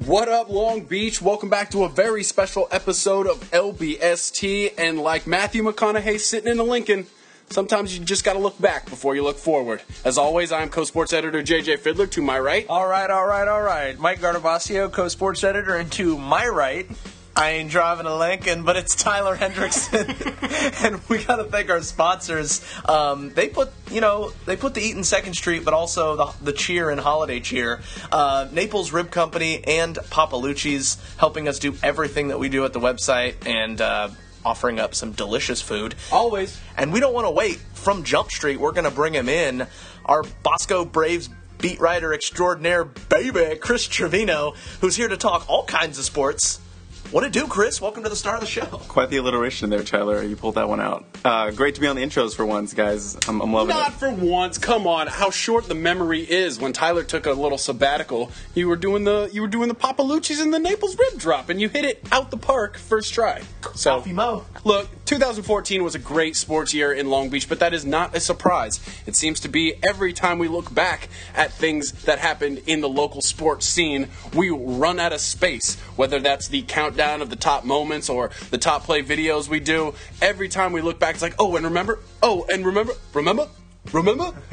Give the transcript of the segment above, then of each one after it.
What up, Long Beach? Welcome back to a very special episode of LBST. And like Matthew McConaughey sitting in a Lincoln, sometimes you just got to look back before you look forward. As always, I'm co-sports editor JJ Fiddler. To my right. All right. Mike Gardavasio, co-sports editor, and to my right, I ain't driving a Lincoln, but it's Tyler Hendrickson, and we got to thank our sponsors. They put the Eaton 2nd Street, but also the cheer and holiday cheer. Naples Rib Company and Papalucci's helping us do everything that we do at the website and offering up some delicious food. Always. And we don't want to wait. From Jump Street, we're going to bring him in. Our Bosco Braves beat writer extraordinaire, baby, Chris Trevino, who's here to talk all kinds of sports. What it do, Chris? Welcome to the start of the show. Quite the alliteration there, Tyler. You pulled that one out. Great to be on the intros for once, guys. I'm loving it. Not for once. Come on. How short the memory is. When Tyler took a little sabbatical, you were doing the Papalucci's and the Naples rib drop, and you hit it out the park first try. So, Coffee Mo. Look, 2014 was a great sports year in Long Beach, but that is not a surprise. It seems to be every time we look back at things that happened in the local sports scene, we run out of space. Whether that's the countdown of the top moments or the top play videos we do, every time we look back, it's like, remember?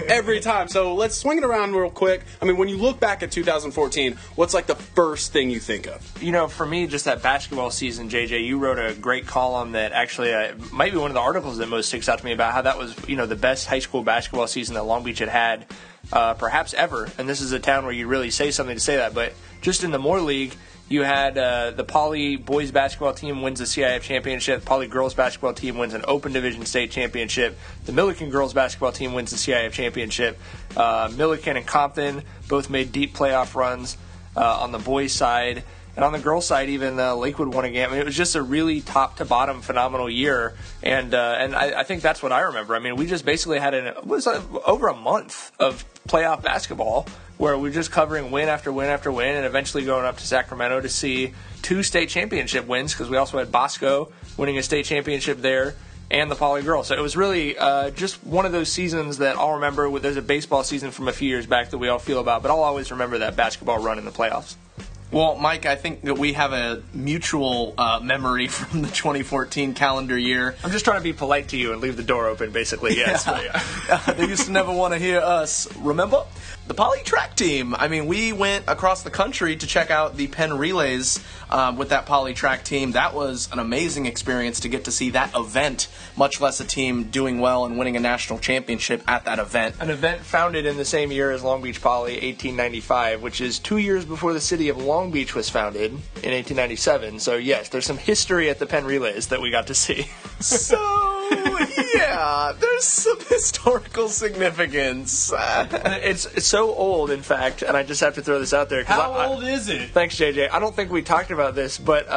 Every time. So let's swing it around real quick. I mean, when you look back at 2014, what's like the first thing you think of? You know, for me, just that basketball season, JJ, you wrote a great column that actually might be one of the articles that most sticks out to me about how that was, the best high school basketball season that Long Beach had perhaps ever. And this is a town where you really say something to say that. But just in the Moore League, you had the Poly boys basketball team wins the CIF championship. The Poly girls basketball team wins an Open Division state championship. The Milliken girls basketball team wins the CIF championship. Milliken and Compton both made deep playoff runs on the boys' side. And on the girls' side, even Lakewood won a game. I mean, it was just a really top-to-bottom phenomenal year. And I think that's what I remember. I mean, we just basically had over a month of playoff basketball where we were just covering win after win after win and eventually going up to Sacramento to see 2 state championship wins because we also had Bosco winning a state championship there and the Poly girls. So it was really just one of those seasons that I'll remember. There's a baseball season from a few years back that we all feel about, but I'll always remember that basketball run in the playoffs. Well, Mike, I think that we have a mutual memory from the 2014 calendar year. I'm just trying to be polite to you and leave the door open, basically, yes. Yeah. They used to never want to hear us. Remember? The Poly track team. I mean, we went across the country to check out the Penn Relays with that Poly track team. That was an amazing experience to get to see that event, much less a team doing well and winning a national championship at that event. An event founded in the same year as Long Beach Poly, 1895, which is 2 years before the city of Long Beach was founded in 1897. So, yes, there's some history at the Penn Relays that we got to see. So, yeah, there's some historical significance. It's so old, in fact, and I just have to throw this out there. How old is it? Thanks, JJ. I don't think we talked about this, but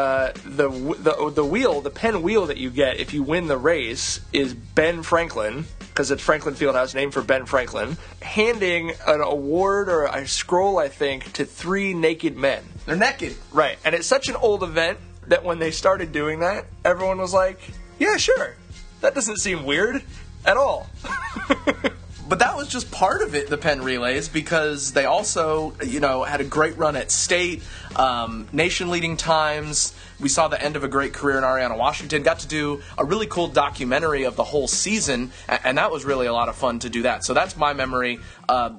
the Penn wheel that you get if you win the race is Ben Franklin, because it's Franklin Fieldhouse, named for Ben Franklin, handing an award or a scroll, I think, to 3 naked men. They're naked. Right, and it's such an old event that when they started doing that, everyone was like, yeah, sure. That doesn't seem weird at all. But that was just part of it, the Penn Relays, because they also, had a great run at state, nation-leading times. We saw the end of a great career in Ariana Washington. Got to do a really cool documentary of the whole season, and that was really a lot of fun to do that. So that's my memory,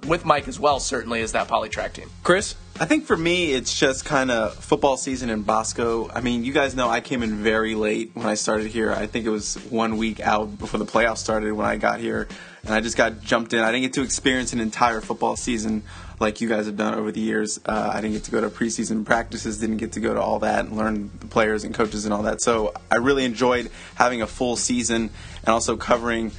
with Mike as well, certainly, is that Poly track team. Chris? I think for me, it's just kind of football season in Bosco. I mean, you guys know I came in very late when I started here. I think it was 1 week out before the playoffs started when I got here, and I just got jumped in. I didn't get to experience an entire football season like you guys have done over the years. I didn't get to go to preseason practices, didn't get to go to all that and learn the players and coaches and all that. So I really enjoyed having a full season and also covering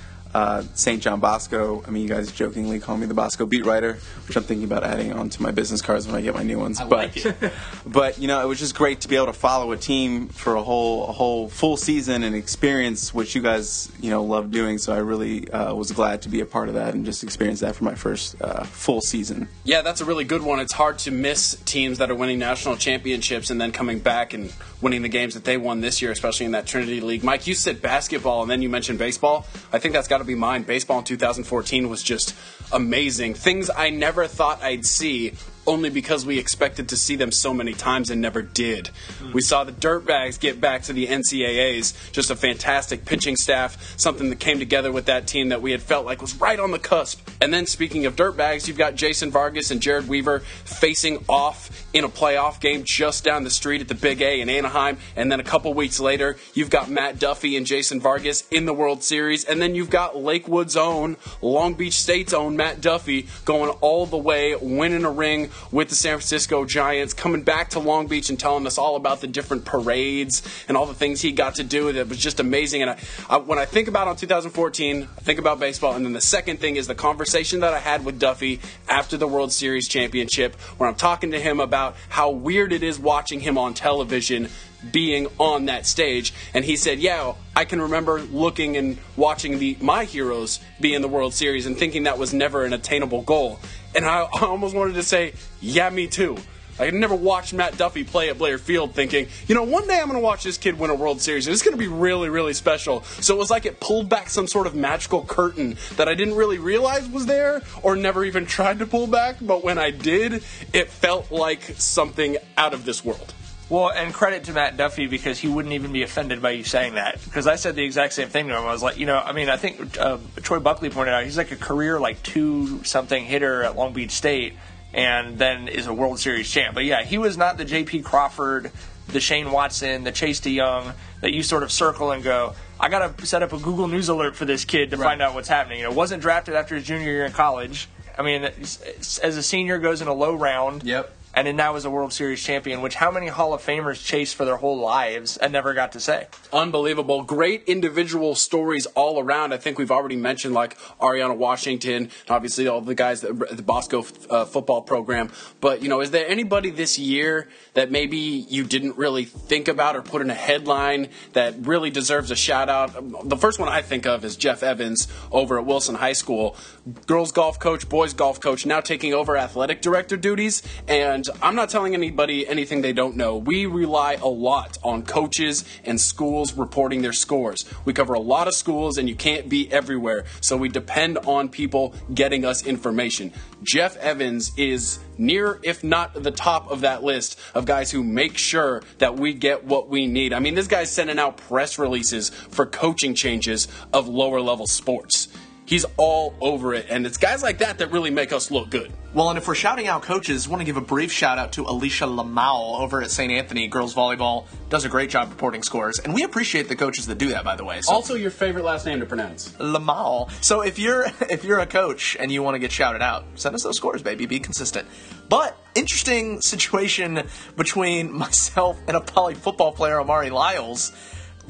St. John Bosco. I mean, you guys jokingly call me the Bosco beat writer, which I'm thinking about adding onto my business cards when I get my new ones. Like it. But it was just great to be able to follow a team for a whole full season and experience what you guys love doing. So I really was glad to be a part of that and just experience that for my first full season. Yeah, that's a really good one. It's hard to miss teams that are winning national championships and then coming back and winning the games that they won this year, especially in that Trinity League. Mike, you said basketball and then you mentioned baseball. I think that's got to be mine. Baseball in 2014 was just amazing. Things I never thought I'd see only because we expected to see them so many times and never did. We saw the Dirtbags get back to the NCAAs, just a fantastic pitching staff, something that came together with that team that we had felt like was right on the cusp. And then speaking of Dirtbags, you've got Jason Vargas and Jared Weaver facing off in a playoff game just down the street at the Big A in Anaheim. And then a couple weeks later, you've got Matt Duffy and Jason Vargas in the World Series. And then you've got Lakewood's own, Long Beach State's own Matt Duffy going all the way, winning a ring with the San Francisco Giants, coming back to Long Beach and telling us all about the different parades and all the things he got to do. That was just amazing. And when I think about on 2014, I think about baseball. And then the second thing is the conversation that I had with Duffy after the World Series championship, where I'm talking to him about how weird it is watching him on television being on that stage. And he said, yeah, I can remember looking and watching my heroes be in the World Series and thinking that was never an attainable goal. And I almost wanted to say, yeah, me too. I had never watched Matt Duffy play at Blair Field thinking, one day I'm going to watch this kid win a World Series, and it's going to be really, really special. So it was like it pulled back some sort of magical curtain that I didn't really realize was there or never even tried to pull back. But when I did, it felt like something out of this world. Well, and credit to Matt Duffy because he wouldn't even be offended by you saying that. Because I said the exact same thing to him. I was like, I think Troy Buckley pointed out he's like a career 2-something hitter at Long Beach State and then is a World Series champ. But yeah, he was not the J.P. Crawford, the Shane Watson, the Chase DeYoung that you sort of circle and go, I got to set up a Google News alert for this kid to find out what's happening. Wasn't drafted after his junior year in college. I mean, as a senior, goes in a low round. Yep. And then now is a World Series champion, which how many Hall of Famers chased for their whole lives and never got to say? Unbelievable. Great individual stories all around. I think we've already mentioned like Ariana Washington, and obviously all the guys at the Bosco football program. But, is there anybody this year that maybe you didn't really think about or put in a headline that really deserves a shout out? The first one I think of is Jeff Evans over at Wilson High School. Girls golf coach, boys golf coach, now taking over athletic director duties. And I'm not telling anybody anything they don't know. We rely a lot on coaches and schools reporting their scores. We cover a lot of schools, and you can't be everywhere. So we depend on people getting us information. Jeff Evans is near, if not the top of that list of guys who make sure that we get what we need. I mean, this guy's sending out press releases for coaching changes of lower level sports. He's all over it, and it's guys like that really make us look good. Well, and if we're shouting out coaches, I want to give a brief shout-out to Alicia Lamau over at St. Anthony. Girls volleyball does a great job reporting scores, and we appreciate the coaches that do that, by the way. So, also, your favorite last name to pronounce. Lamau. So if you're a coach and you want to get shouted out, send us those scores, baby. Be consistent. But interesting situation between myself and a Poly football player, Amari Lyles.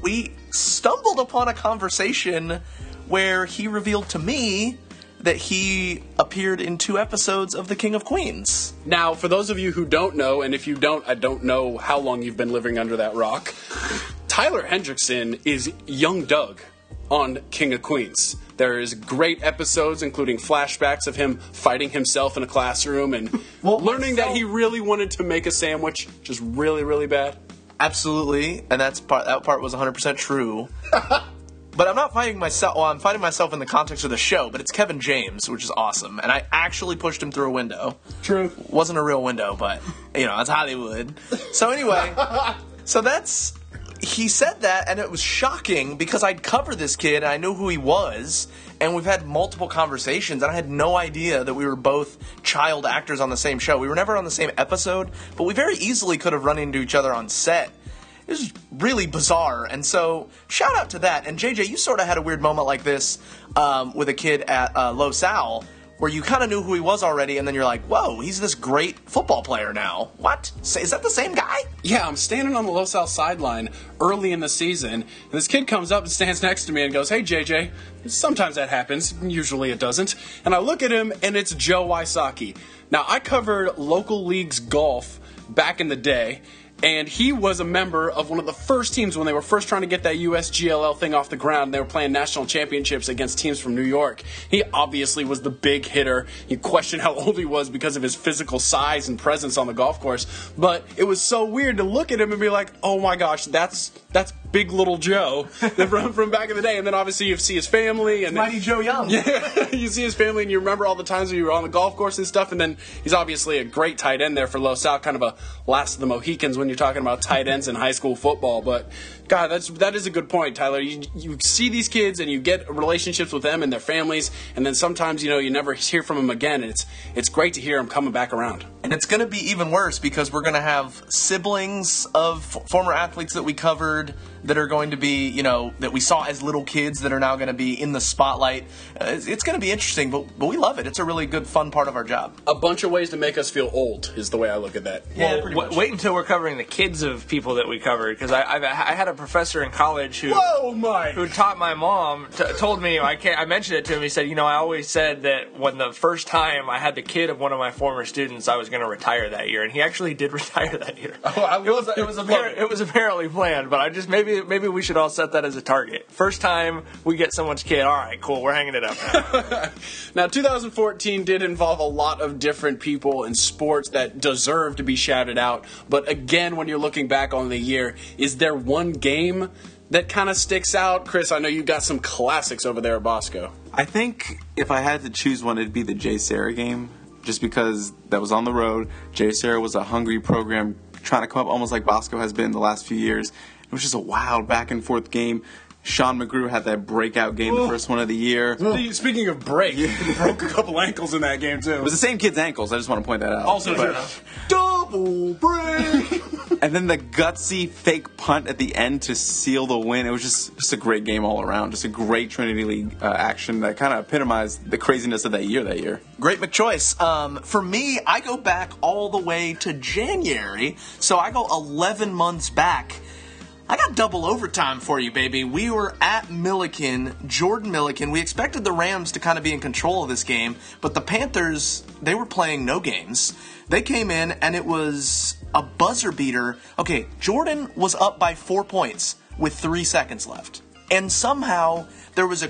We stumbled upon a conversation where he revealed to me that he appeared in 2 episodes of The King of Queens. Now, for those of you who don't know, and if you don't, I don't know how long you've been living under that rock, Tyler Hendrickson is young Doug on King of Queens. There is great episodes, including flashbacks of him fighting himself in a classroom and learning that he really wanted to make a sandwich, just really, really bad. Absolutely, and that part was 100% true. But I'm not fighting myself. Well, I'm fighting myself in the context of the show, but it's Kevin James, which is awesome. And I actually pushed him through a window. True. Wasn't a real window, but, that's Hollywood. So anyway, he said that, and it was shocking because I'd covered this kid, and I knew who he was, and we've had multiple conversations, and I had no idea that we were both child actors on the same show. We were never on the same episode, but we very easily could have run into each other on set. It was really bizarre, and so shout out to that. And JJ, you sort of had a weird moment like this with a kid at Los Al, where you kind of knew who he was already, and then you're like, whoa, he's this great football player now. What? Is that the same guy? Yeah, I'm standing on the Los Al sideline early in the season, and this kid comes up and stands next to me and goes, hey, JJ. Sometimes that happens. Usually it doesn't. And I look at him, and it's Joe Wysocki. Now, I covered local leagues golf back in the day, and he was a member of one of the first teams when they were first trying to get that USGLL thing off the ground. They were playing national championships against teams from New York. He obviously was the big hitter. You question how old he was because of his physical size and presence on the golf course. But it was so weird to look at him and be like, oh my gosh, that's Big Little Joe from back in the day. And then obviously you see his family. And Mighty Joe Young. Yeah, you see his family and you remember all the times when you were on the golf course and stuff. And then he's obviously a great tight end there for Los Al, kind of a last of the Mohicans when you're talking about tight ends in high school football. But God, that is a good point, Tyler. You see these kids and you get relationships with them and their families, and then sometimes you never hear from them again. And it's great to hear them coming back around. And it's going to be even worse because we're going to have siblings of former athletes that we covered that are going to be, that we saw as little kids that are now going to be in the spotlight. It's going to be interesting, but we love it. It's a really good, fun part of our job. A bunch of ways to make us feel old is the way I look at that. Yeah, pretty much. Wait until we're covering the kids of people that we covered, because I had a professor in college who taught my mom, told me, I mentioned it to him, he said, I always said that when the first time I had the kid of one of my former students, I was going to retire that year, and he actually did retire that year. It was apparently planned, but I just maybe we should all set that as a target. First time we get someone's kid, all right, cool, we're hanging it up now. Now, 2014 did involve a lot of different people in sports that deserve to be shouted out, but again, when you're looking back on the year, is there one game that kind of sticks out? Chris, I know you got some classics over there at Bosco. I think if I had to choose one, it'd be the Jay Sarah game, just because that was on the road. Jay Sarah was a hungry program trying to come up almost like Bosco has been the last few years. It was just a wild back-and-forth game. Sean McGrew had that breakout game, the first one of the year. Speaking of break, he broke a couple ankles in that game, too. It was the same kid's ankles. I just want to point that out. Also true. Double break! And then the gutsy fake punt at the end to seal the win. It was just a great game all around. Just a great Trinity League action that kind of epitomized the craziness of that year. Great McChoice. For me, I go back all the way to January, so I go 11 months back. I got double overtime for you, baby. We were at Milliken, Jordan Milliken. We expected the Rams to kind of be in control of this game, but the Panthers, they were playing no games. They came in, and it was a buzzer beater. Okay, Jordan was up by 4 points with 3 seconds left. And somehow there was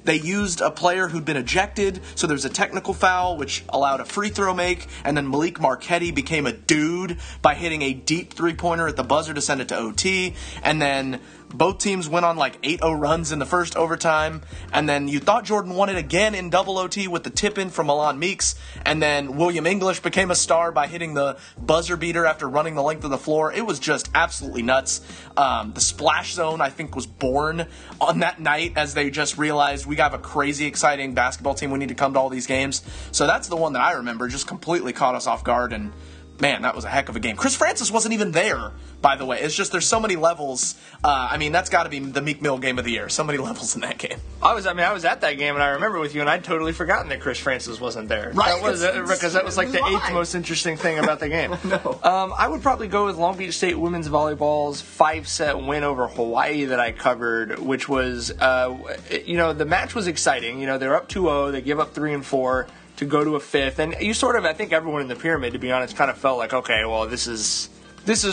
they used a player who'd been ejected, so there was a technical foul, which allowed a free throw make, and then Malik Marquetti became a dude by hitting a deep three-pointer at the buzzer to send it to OT, and then both teams went on like 8-0 runs in the first overtime, and then you thought Jordan won it again in double OT with the tip-in from Milan Meeks, and then William English became a star by hitting the buzzer beater after running the length of the floor. It was just absolutely nuts. The splash zone, I think, was born on that night as they just realized we have a crazy exciting basketball team. We need to come to all these games. So that's the one that I remember just completely caught us off guard, and man, that was a heck of a game. Chris Francis wasn't even there, by the way. It's just there's so many levels. That's got to be the Meek Mill game of the year. So many levels in that game. I was at that game, and I remember with you, and I'd totally forgotten that Chris Francis wasn't there. Right. Because that was like the 8th most interesting thing about the game. No. I would probably go with Long Beach State women's volleyball's 5-set win over Hawaii that I covered, which was, the match was exciting. They were up 2-0. They give up 3 and 4. To go to a 5th, and you I think everyone in the pyramid, to be honest, kind of felt like, okay, well, this is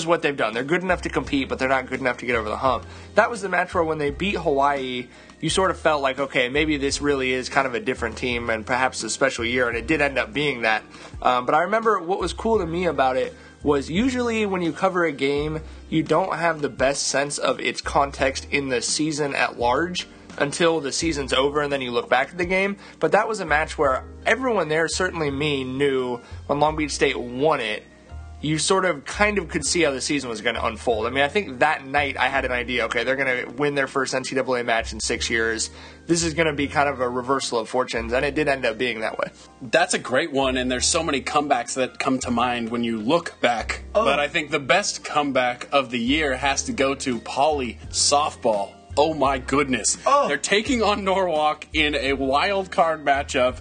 what they've done. They're good enough to compete, but they're not good enough to get over the hump. That was the match where when they beat Hawaii, you sort of felt like, okay, maybe this really is kind of a different team and perhaps a special year, and it did end up being that. But I remember what was cool to me about it was usually when you cover a game, you don't have the best sense of its context in the season at large until the season's over and then you look back at the game. But that was a match where everyone there, certainly me, knew when Long Beach State won it, you sort of kind of could see how the season was going to unfold. I think that night I had an idea, okay, they're going to win their first NCAA match in 6 years. This is going to be kind of a reversal of fortunes, and it did end up being that way. That's a great one, and there's so many comebacks that come to mind when you look back. But I think the best comeback of the year has to go to Poly softball. Oh my goodness. They're taking on Norwalk in a wild card matchup,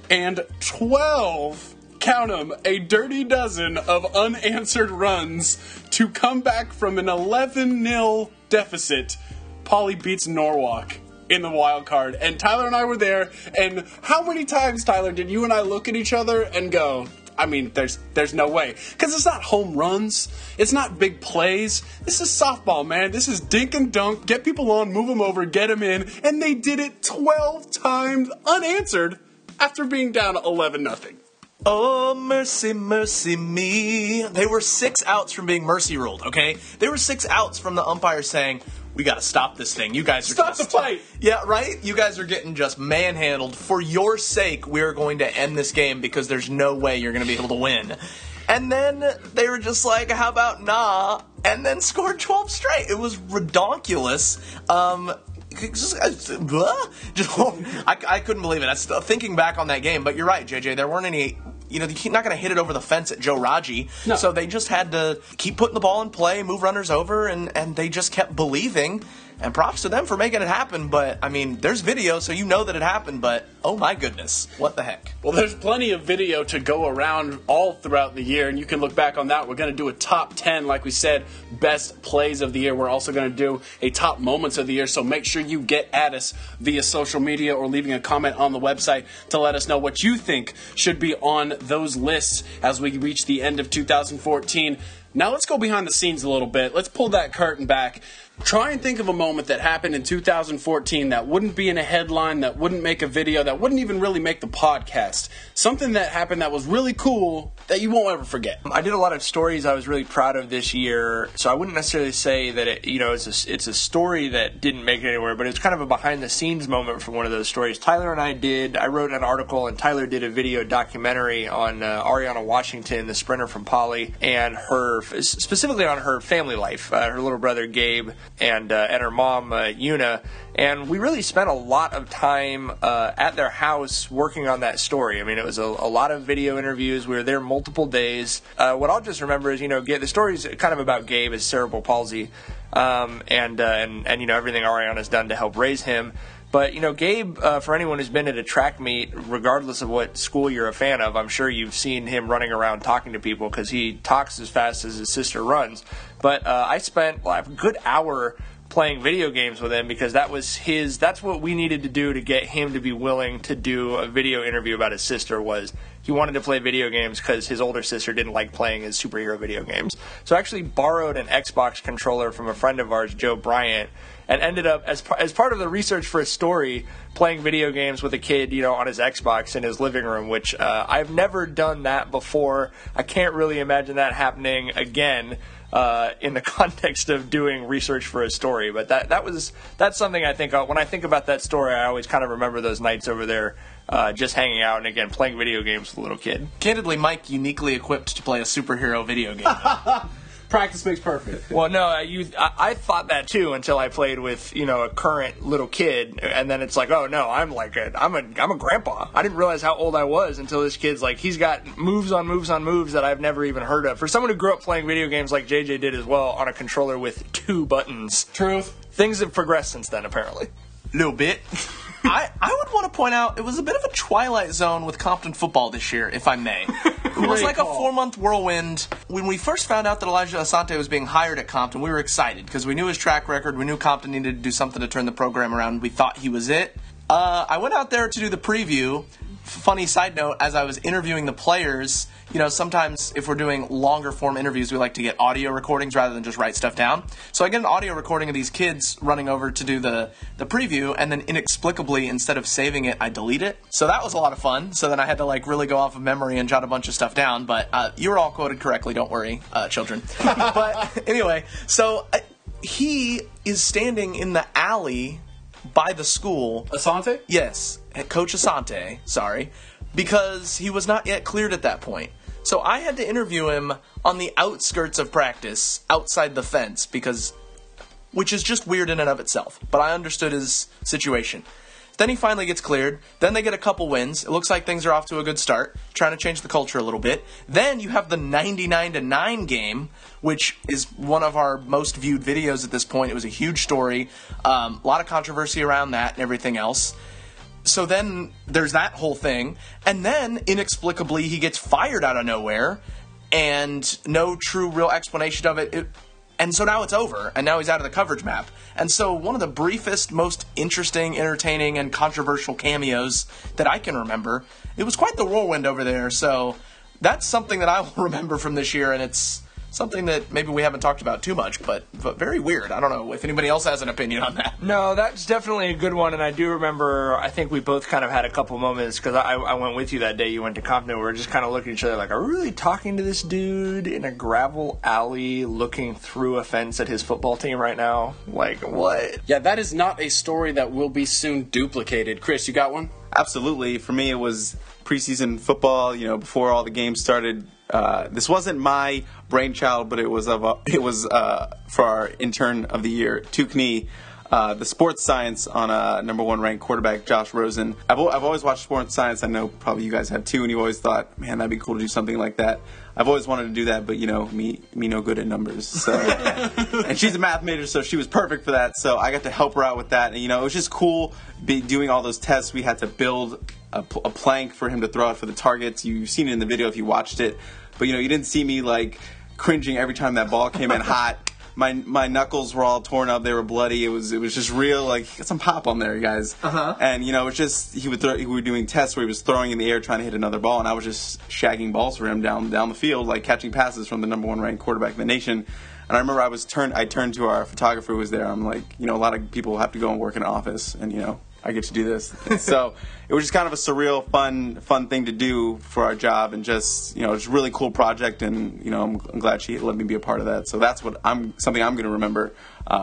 and 12, count them, a dirty dozen of unanswered runs to come back from an 11-0 deficit. Poly beats Norwalk in the wild card, and Tyler and I were there, and how many times, Tyler, did you and I look at each other and go, there's no way. Because it's not home runs. It's not big plays. This is softball, man. This is dink and dunk. Get people on, move them over, get them in. And they did it 12 times unanswered after being down 11-0. Oh, mercy, mercy me. They were 6 outs from being mercy ruled, okay? They were 6 outs from the umpire saying, we gotta stop this thing. You guys are Stop the fight! Yeah, right? You guys are getting just manhandled. For your sake, we're going to end this game because there's no way you're gonna be able to win. And then they were just like, how about nah? And then scored 12 straight. It was redonkulous. I couldn't believe it. Thinking back on that game, but you're right, JJ. There weren't any. You're not going to hit it over the fence at Joe Raji. No. So they just had to keep putting the ball in play, move runners over, and they just kept believing. And props to them for making it happen. But, I mean, there's video, so you know that it happened. But, oh my goodness, what the heck? Well, there's plenty of video to go around all throughout the year, and you can look back on that. We're going to do a top 10, like we said, best plays of the year. We're also going to do a top moments of the year, so make sure you get at us via social media or leaving a comment on the website to let us know what you think should be on those lists as we reach the end of 2014. Now let's go behind the scenes a little bit. Let's pull that curtain back. Try and think of a moment that happened in 2014 that wouldn't be in a headline, that wouldn't make a video, that wouldn't even really make the podcast. Something that happened that was really cool that you won't ever forget. I did a lot of stories I was really proud of this year, so I wouldn't necessarily say that it's a story that didn't make it anywhere, but it's kind of a behind-the-scenes moment from one of those stories. Tyler and I wrote an article, and Tyler did a video documentary on Ariana Washington, the sprinter from Poly, and specifically on her family life, her little brother Gabe, and her mom, Una, and we really spent a lot of time at their house working on that story. I mean, it was a lot of video interviews. We were there multiple days. What I'll just remember is, the story's kind of about Gabe, his cerebral palsy, and everything Ariana's done to help raise him. But, Gabe, for anyone who's been at a track meet, regardless of what school you're a fan of, I'm sure you've seen him running around talking to people because he talks as fast as his sister runs. But I spent a good hour playing video games with him because that's what we needed to do to get him to be willing to do a video interview about his sister. Was he wanted to play video games because his older sister didn't like playing his superhero video games. So I actually borrowed an Xbox controller from a friend of ours, Joe Bryant, and ended up, as part of the research for a story, playing video games with a kid, on his Xbox in his living room, which I've never done that before. I can't really imagine that happening again in the context of doing research for a story. But that's something I think when I think about that story, I always kind of remember those nights over there just hanging out and, again, playing video games with a little kid. Candidly, Mike uniquely equipped to play a superhero video game. Practice makes perfect. Well, no, I thought that too until I played with a current little kid, and then it's like, oh no, I'm a grandpa. I didn't realize how old I was until this kid's like, he's got moves on moves on moves that I've never even heard of. For someone who grew up playing video games like JJ did as well on a controller with 2 buttons, Truth. Things have progressed since then apparently. Little bit. I would want to point out it was a bit of a Twilight Zone with Compton football this year, if I may. It was like a 4-month whirlwind. When we first found out that Elijah Asante was being hired at Compton, we were excited because we knew his track record. We knew Compton needed to do something to turn the program around. We thought he was it. I went out there to do the preview. Funny side note, as I was interviewing the players, sometimes if we're doing longer form interviews, we like to get audio recordings rather than just write stuff down. So I get an audio recording of these kids running over to do the preview, and then inexplicably, instead of saving it, I delete it. So that was a lot of fun. So then I had to really go off of memory and jot a bunch of stuff down. But you were all quoted correctly, don't worry, children. But anyway, so he is standing in the alley by the school. Asante? Yes, Coach Asante, sorry, because he was not yet cleared at that point. So I had to interview him on the outskirts of practice, outside the fence, which is just weird in and of itself, but I understood his situation. Then he finally gets cleared. Then they get a couple wins. It looks like things are off to a good start, trying to change the culture a little bit. Then you have the 99-9 game, which is one of our most viewed videos at this point. It was a huge story. A lot of controversy around that and everything else. So then there's that whole thing. And then, inexplicably, he gets fired out of nowhere, and no true, real explanation of it. And so now it's over, and now he's out of the coverage map. And so one of the briefest, most interesting, entertaining, and controversial cameos that I can remember. It was quite the whirlwind over there, so that's something that I will remember from this year, and it's something that maybe we haven't talked about too much, but very weird. I don't know if anybody else has an opinion on that. No, that's definitely a good one, and I do remember, I think we both kind of had a couple moments, because I went with you that day you went to Compton, we were just kind of looking at each other like, are we really talking to this dude in a gravel alley looking through a fence at his football team right now? Like, what? Yeah, that is not a story that will be soon duplicated. Chris, you got one? Absolutely. For me, it was preseason football. Before all the games started. This wasn't my brainchild, but it was for our intern of the year, Tukni, the sports science on number 1 ranked quarterback Josh Rosen. I've always watched sports science. I know probably you guys have too, and you always thought, man, that'd be cool to do something like that. I've always wanted to do that, but me no good at numbers. So, and she's a math major, so she was perfect for that. So I got to help her out with that, and it was just cool doing all those tests. We had to build a plank for him to throw out for the targets. You've seen it in the video if you watched it, but you didn't see me like cringing every time that ball came in hot. My knuckles were all torn up. They were bloody. It was just real. Like, get some pop on there, you guys. And it was just we were doing tests where he was throwing in the air trying to hit another ball, and I was just shagging balls for him down the field, like catching passes from the number 1 ranked quarterback in the nation. And I remember I turned to our photographer who was there. I'm like, a lot of people have to go and work in an office, and I get to do this. So it was just kind of a surreal, fun thing to do for our job, and just it's a really cool project, and I'm glad she let me be a part of that. So that's something I'm going to remember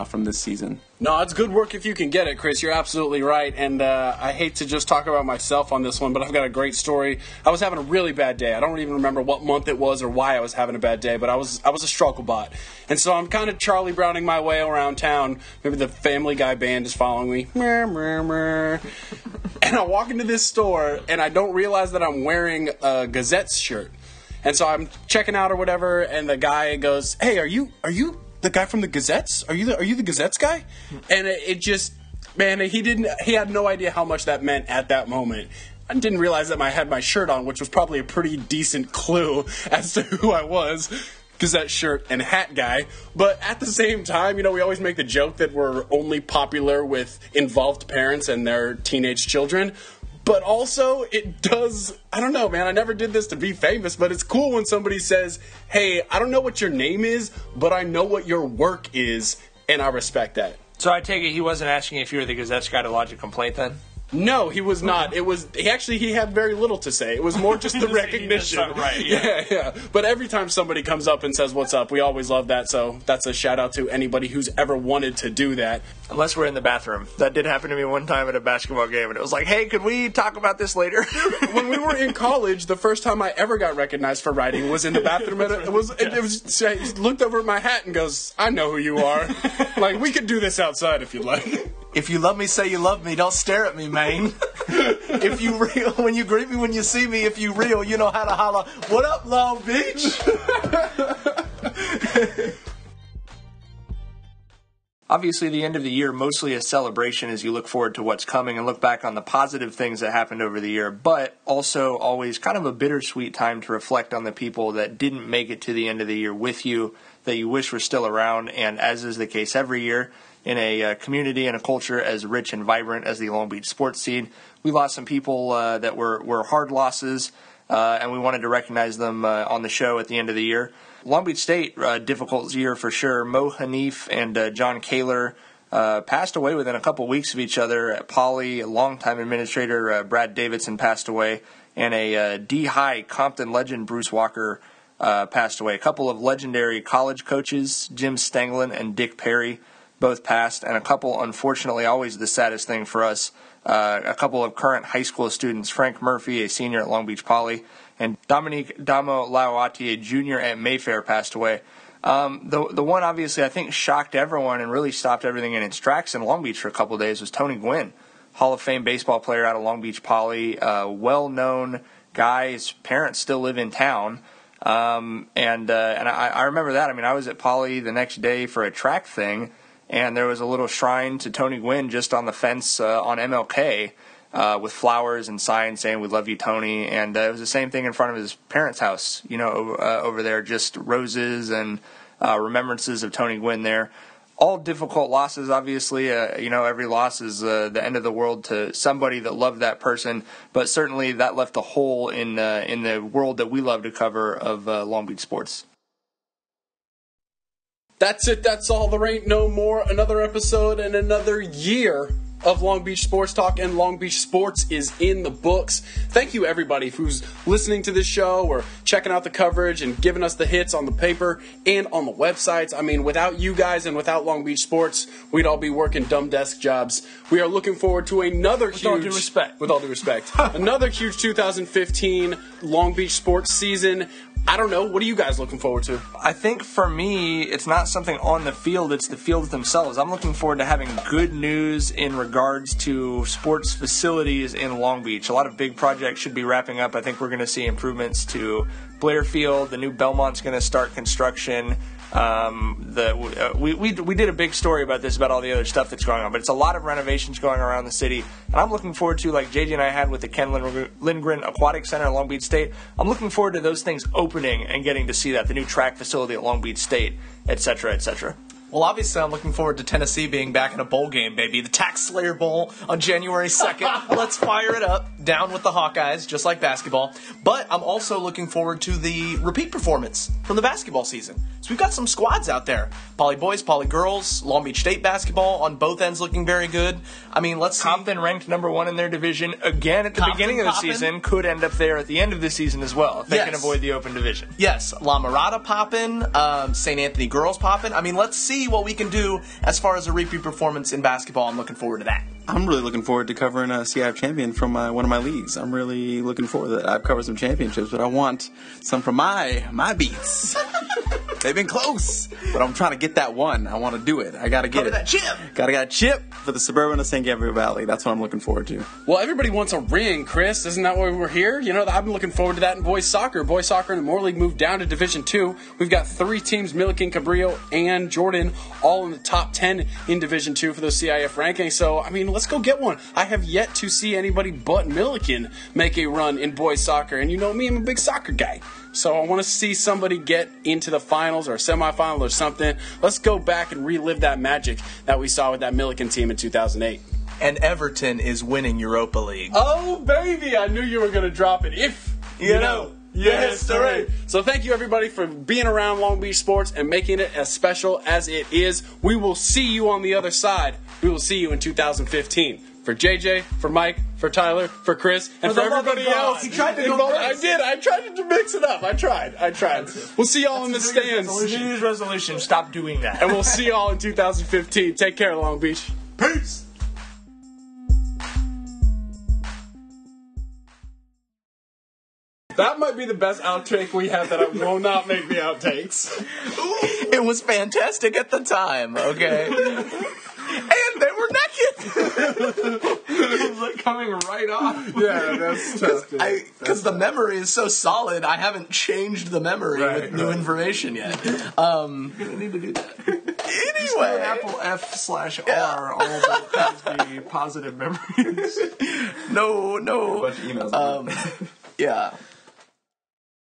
from this season. No, it's good work if you can get it, Chris. You're absolutely right. And I hate to just talk about myself on this one, but I've got a great story. I was having a really bad day. I don't even remember what month it was or why I was having a bad day, but I was a struggle bot. And so I'm kind of Charlie Browning my way around town. Maybe the Family Guy band is following me. And I walk into this store, and I don't realize that I'm wearing a Gazette's shirt. And so I'm checking out or whatever, and the guy goes, "Hey, are you the guy from the Gazettes? Are you the Gazettes guy?" And it just, man, he had no idea how much that meant at that moment. I didn't realize that I had my shirt on, which was probably a pretty decent clue as to who I was. Gazette shirt and hat guy. But at the same time, we always make the joke that we're only popular with involved parents and their teenage children. But also, it does, I don't know, man, I never did this to be famous, but it's cool when somebody says, "Hey, I don't know what your name is, but I know what your work is," and I respect that. So I take it he wasn't asking if you were the Gazette's guy to lodge a complaint then? No, he was not. It was he had very little to say. It was more just the recognition. Right, yeah. But every time somebody comes up and says what's up, we always love that. So that's a shout out to anybody who's ever wanted to do that. Unless we're in the bathroom. That did happen to me one time at a basketball game, and it was like, "Hey, could we talk about this later?" When we were in college, the first time I ever got recognized for writing was in the bathroom. And it was he looked over at my hat and goes, "I know who you are. Like, we could do this outside if you'd like." If you love me, say you love me. Don't stare at me, man. If you real, when you greet me, when you see me, if you real, you know how to holler, "What up, Long Beach?" Obviously, the end of the year, mostly a celebration as you look forward to what's coming and look back on the positive things that happened over the year, but also always kind of a bittersweet time to reflect on the people that didn't make it to the end of the year with you, that you wish were still around, and as is the case every year, in a community and a culture as rich and vibrant as the Long Beach sports scene, we lost some people that were hard losses, and we wanted to recognize them on the show at the end of the year. Long Beach State, difficult year for sure. Mo Hanif and John Kaler passed away within a couple weeks of each other. At Poly, a longtime administrator, Brad Davidson, passed away, and a D-High Compton legend, Bruce Walker, passed away. A couple of legendary college coaches, Jim Stanglin and Dick Perry, both passed, and a couple, unfortunately, always the saddest thing for us, a couple of current high school students, Frank Murphy, a senior at Long Beach Poly, and Dominique Damo Lauati, a junior at Mayfair, passed away. The one, obviously, I think shocked everyone and really stopped everything in its tracks in Long Beach for a couple of days was Tony Gwynn, Hall of Fame baseball player out of Long Beach Poly, well-known guy. His parents still live in town. And I remember that. I mean, I was at Poly the next day for a track thing, and there was a little shrine to Tony Gwynn just on the fence on MLK with flowers and signs saying, "We love you, Tony." And it was the same thing in front of his parents' house, over there, just roses and remembrances of Tony Gwynn there. All difficult losses, obviously. Every loss is the end of the world to somebody that loved that person, but certainly that left a hole in the world that we love to cover of Long Beach sports. That's it. That's all. There ain't no more. Another episode and another year of Long Beach Sports Talk, and Long Beach Sports is in the books. Thank you, everybody, who's listening to this show or checking out the coverage and giving us the hits on the paper and on the websites. I mean, without you guys and without Long Beach Sports, we'd all be working dumb desk jobs. We are looking forward to another huge... With all due respect. With all due respect. Another huge 2015 Long Beach Sports season. I don't know. What are you guys looking forward to? I think for me, it's not something on the field, it's the fields themselves. I'm looking forward to having good news in regards to sports facilities in Long Beach. A lot of big projects should be wrapping up. I think we're going to see improvements to Blair Field. The new Belmont's going to start construction. We did a big story about this, about all the other stuff that's going on, but it's a lot of renovations going around the city, and I'm looking forward to, like JJ and I had with the Ken Lindgren Aquatic Center at Long Beach State, I'm looking forward to those things opening and getting to see that, the new track facility at Long Beach State, etc., etc. Well, obviously, I'm looking forward to Tennessee being back in a bowl game, baby. The Tax Slayer Bowl on January 2nd. Let's fire it up. Down with the Hawkeyes, just like basketball. But I'm also looking forward to the repeat performance from the basketball season. So we've got some squads out there. Poly boys, poly girls, Long Beach State basketball on both ends looking very good. I mean, let's see. Compton ranked number 1 in their division again at the beginning of the season. Could end up there at the end of the season as well, if they can avoid the open division. Yes, La Mirada popping, St. Anthony girls popping. I mean, let's see what we can do as far as a repeat performance in basketball. I'm looking forward to that. I'm really looking forward to covering a CIF champion from one of my leagues. I'm really looking forward to that. I've covered some championships, but I want some from my beats. They've been close, but I'm trying to get that one. I want to do it. I got to get Cover that chip. Got to get a chip for the Suburban of San Gabriel Valley. That's what I'm looking forward to. Well, everybody wants a ring, Chris. Isn't that why we're here? You know, I've been looking forward to that in boys soccer. Boys soccer in the Moore League moved down to Division II. We've got 3 teams, Milliken, Cabrillo, and Jordan, all in the top 10 in Division II for those CIF rankings. So, I mean, let's go get one. I have yet to see anybody but Milliken make a run in boys soccer. And you know me, I'm a big soccer guy. So I want to see somebody get into the finals or a semifinal or something. Let's go back and relive that magic that we saw with that Milliken team in 2008. And Everton is winning Europa League. Oh, baby, I knew you were going to drop it. If you know your history. So thank you, everybody, for being around Long Beach Sports and making it as special as it is. We will see you on the other side. We will see you in 2015. For JJ, for Mike, for Tyler, for Chris, and for everybody else. He tried to go I did. I tried to mix it up. I tried. We'll see y'all in the stands. New Year's resolution, stop doing that. And we'll see y'all in 2015. Take care, Long Beach. Peace. That might be the best outtake we have that will not make the outtakes. It was fantastic at the time, okay? And they were naked. It was like coming right off. Yeah, that's tough. Because the memory is so solid, I haven't changed the memory with new information yet. I need to do that. Anyway, Apple F/R, all about these be positive memories. no. A bunch of emails. Yeah.